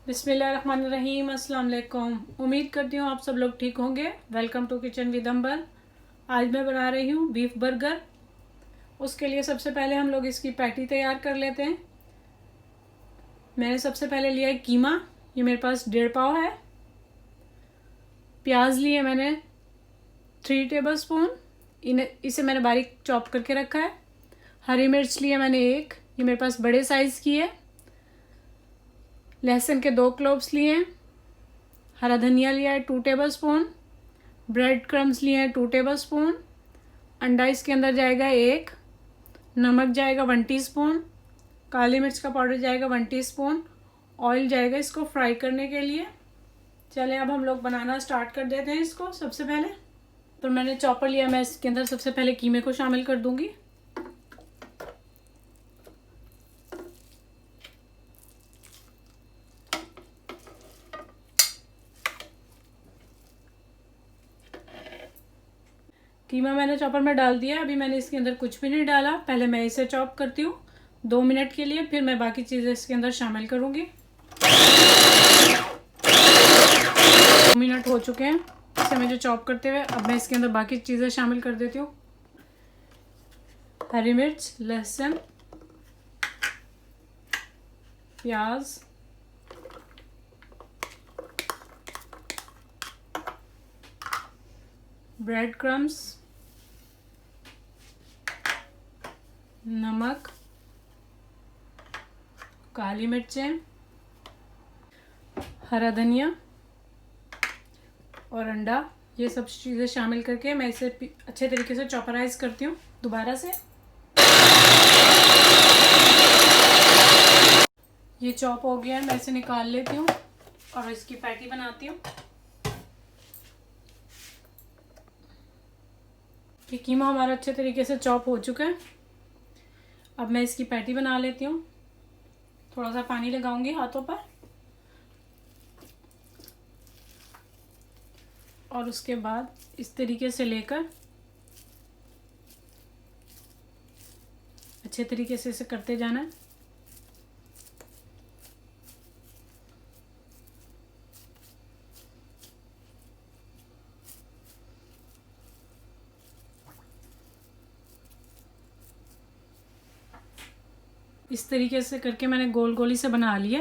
बिस्मिल्लाहिर्रहमानिर्रहीम। अस्सलाम वालेकुम। उम्मीद करती हूँ आप सब लोग ठीक होंगे। वेलकम टू किचन विद अंबर। आज मैं बना रही हूँ बीफ बर्गर। उसके लिए सबसे पहले हम लोग इसकी पैटी तैयार कर लेते हैं। मैंने सबसे पहले लिया है कीमा, ये मेरे पास 1.5 पाव है। प्याज लिए मैंने 3 टेबलस्पून, इसे मैंने बारीक चॉप करके रखा है। हरी मिर्च लिए मैंने 1, ये मेरे पास बड़े साइज़ की है। लहसुन के 2 क्लोव्स लिए हैं। हरा धनिया लिया है 2 टेबलस्पून। ब्रेड क्रम्स लिए हैं 2 टेबलस्पून। अंडा इसके अंदर जाएगा 1। नमक जाएगा 1 टीस्पून। काली मिर्च का पाउडर जाएगा 1 टीस्पून। ऑयल जाएगा इसको फ्राई करने के लिए। चले अब हम लोग बनाना स्टार्ट कर देते हैं इसको। सबसे पहले तो मैंने चॉपर लिया, मैं इसके अंदर सबसे पहले कीमे को शामिल कर दूंगी। कीमा मैंने चॉपर में डाल दिया। अभी मैंने इसके अंदर कुछ भी नहीं डाला, पहले मैं इसे चॉप करती हूँ 2 मिनट के लिए, फिर मैं बाकी चीज़ें इसके अंदर शामिल करूँगी। 2 मिनट हो चुके हैं इसे मुझे चॉप करते हुए। अब मैं इसके अंदर बाकी चीज़ें शामिल कर देती हूँ। हरी मिर्च, लहसुन, प्याज, ब्रेड क्रम्स, नमक, काली मिर्चें, हरा धनिया और अंडा, ये सब चीज़ें शामिल करके मैं इसे अच्छे तरीके से चॉपराइज करती हूँ दोबारा से। ये चॉप हो गया है, मैं इसे निकाल लेती हूँ और इसकी पैटी बनाती हूँ। ये कीमा हमारा अच्छे तरीके से चॉप हो चुका है। अब मैं इसकी पैटी बना लेती हूँ। थोड़ा सा पानी लगाऊंगी हाथों पर और उसके बाद इस तरीके से लेकर अच्छे तरीके से इसे करते जाना है। इस तरीके से करके मैंने गोल गोल से बना लिया।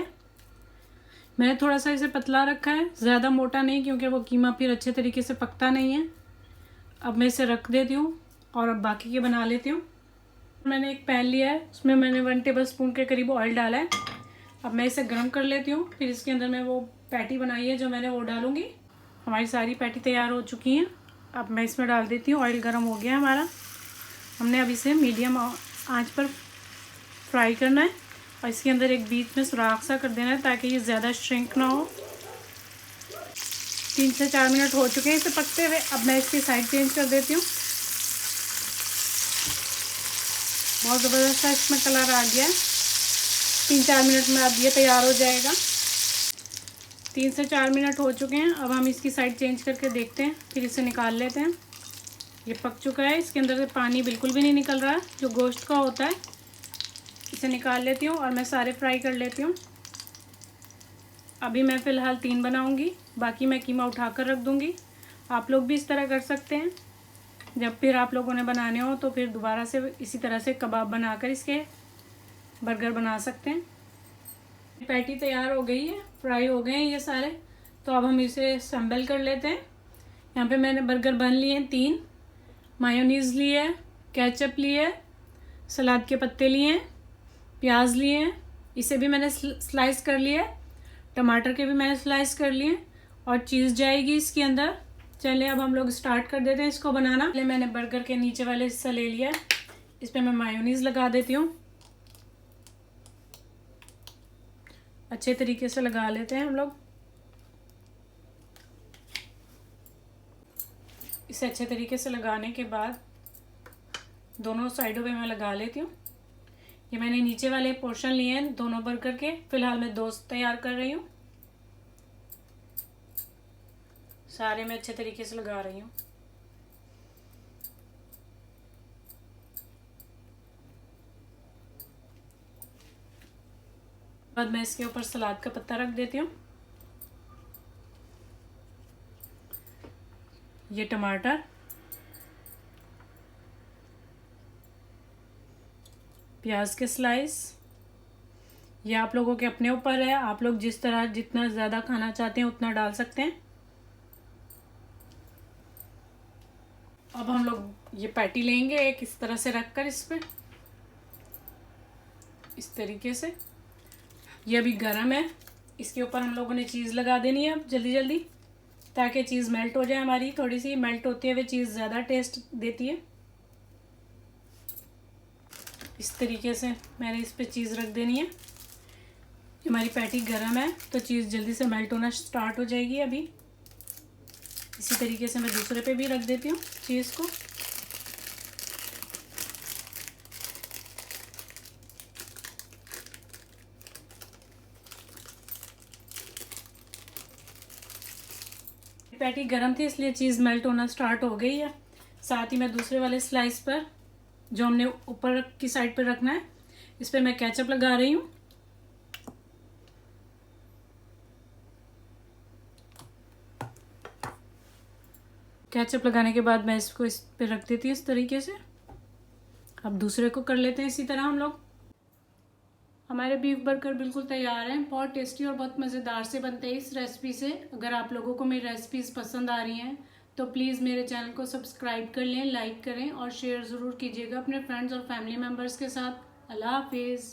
मैंने थोड़ा सा इसे पतला रखा है, ज़्यादा मोटा नहीं, क्योंकि वो कीमा फिर अच्छे तरीके से पकता नहीं है। अब मैं इसे रख देती हूँ और अब बाकी के बना लेती हूँ। मैंने एक पैन लिया है, उसमें मैंने 1 टेबलस्पून के करीब ऑयल डाला है। अब मैं इसे गर्म कर लेती हूँ, फिर इसके अंदर मैं वो पैटी बनाई है जो मैंने वो डालूँगी। हमारी सारी पैटी तैयार हो चुकी हैं। अब मैं इसमें डाल देती हूँ। ऑयल गर्म हो गया हमारा। हमने अब इसे मीडियम आंच पर फ्राई करना है और इसके अंदर एक बीच में सुराख सा कर देना है ताकि ये ज़्यादा श्रिंक ना हो। 3 से 4 मिनट हो चुके हैं इसे पकते हुए। अब मैं इसकी साइड चेंज कर देती हूँ। बहुत ज़बरदस्त इसमें कलर आ गया है। 3-4 मिनट में अब ये तैयार हो जाएगा। 3 से 4 मिनट हो चुके हैं। अब हम इसकी साइड चेंज करके देखते हैं, फिर इसे निकाल लेते हैं। ये पक चुका है, इसके अंदर से पानी बिल्कुल भी नहीं निकल रहा है जो गोश्त का होता है। इसे निकाल लेती हूँ और मैं सारे फ्राई कर लेती हूँ। अभी मैं फ़िलहाल 3 बनाऊँगी, बाकी मैं कीमा उठाकर रख दूँगी। आप लोग भी इस तरह कर सकते हैं। जब फिर आप लोगों ने बनाने हो तो फिर दोबारा से इसी तरह से कबाब बनाकर इसके बर्गर बना सकते हैं। पैटी तैयार हो गई है, फ्राई हो गए हैं ये सारे। तो अब हम इसे असेंबल कर लेते हैं। यहाँ पे मैंने बर्गर बन लिए हैं 3। मायोनीज़ लिए है, केचप लिए है, सलाद के पत्ते लिए हैं, प्याज लिए हैं, इसे भी मैंने स्लाइस कर लिया है। टमाटर के भी मैंने स्लाइस कर लिए और चीज़ जाएगी इसके अंदर। चलिए अब हम लोग स्टार्ट कर देते हैं इसको बनाना। पहले मैंने बर्गर के नीचे वाले हिस्सा ले लिया, इस पर मैं मायोनीज़ लगा देती हूँ। अच्छे तरीके से लगा लेते हैं हम लोग। इसे अच्छे तरीके से लगाने के बाद दोनों साइडों पे मैं लगा लेती हूँ। ये मैंने नीचे वाले पोर्शन लिए हैं दोनों बर्गर के। फ़िलहाल मैं 2 तैयार कर रही हूँ। सारे मैं अच्छे तरीके से लगा रही हूँ। बाद मैं इसके ऊपर सलाद का पत्ता रख देती हूँ। ये टमाटर, प्याज के स्लाइस, ये आप लोगों के अपने ऊपर है, आप लोग जिस तरह जितना ज़्यादा खाना चाहते हैं उतना डाल सकते हैं। अब हम लोग ये पैटी लेंगे एक इस तरह से रखकर इस पे इस तरीके से। ये अभी गरम है, इसके ऊपर हम लोगों ने चीज़ लगा देनी है अब जल्दी जल्दी, ताकि चीज़ मेल्ट हो जाए हमारी। थोड़ी सी मेल्ट होती है वे चीज़ ज़्यादा टेस्ट देती है। इस तरीके से मैंने इस पे चीज़ रख देनी है। हमारी पैटी गरम है तो चीज़ जल्दी से मेल्ट होना स्टार्ट हो जाएगी। अभी इसी तरीके से मैं दूसरे पे भी रख देती हूँ चीज़ को। पैटी गरम थी इसलिए चीज़ मेल्ट होना स्टार्ट हो गई है। साथ ही मैं दूसरे वाले स्लाइस पर जो हमने ऊपर की साइड पर रखना है, इस पर मैं केचप लगा रही हूँ। केचप लगाने के बाद मैं इसको इस पे रख देती हूँ इस तरीके से। अब दूसरे को कर लेते हैं इसी तरह हम लोग। हमारे बीफ बर्गर बिल्कुल तैयार हैं। बहुत टेस्टी और बहुत मज़ेदार से बनते हैं इस रेसिपी से। अगर आप लोगों को मेरी रेसिपीज़ पसंद आ रही हैं तो प्लीज़ मेरे चैनल को सब्सक्राइब कर लें, लाइक करें और शेयर ज़रूर कीजिएगा अपने फ्रेंड्स और फैमिली मेम्बर्स के साथ। अल्लाह हाफिज़।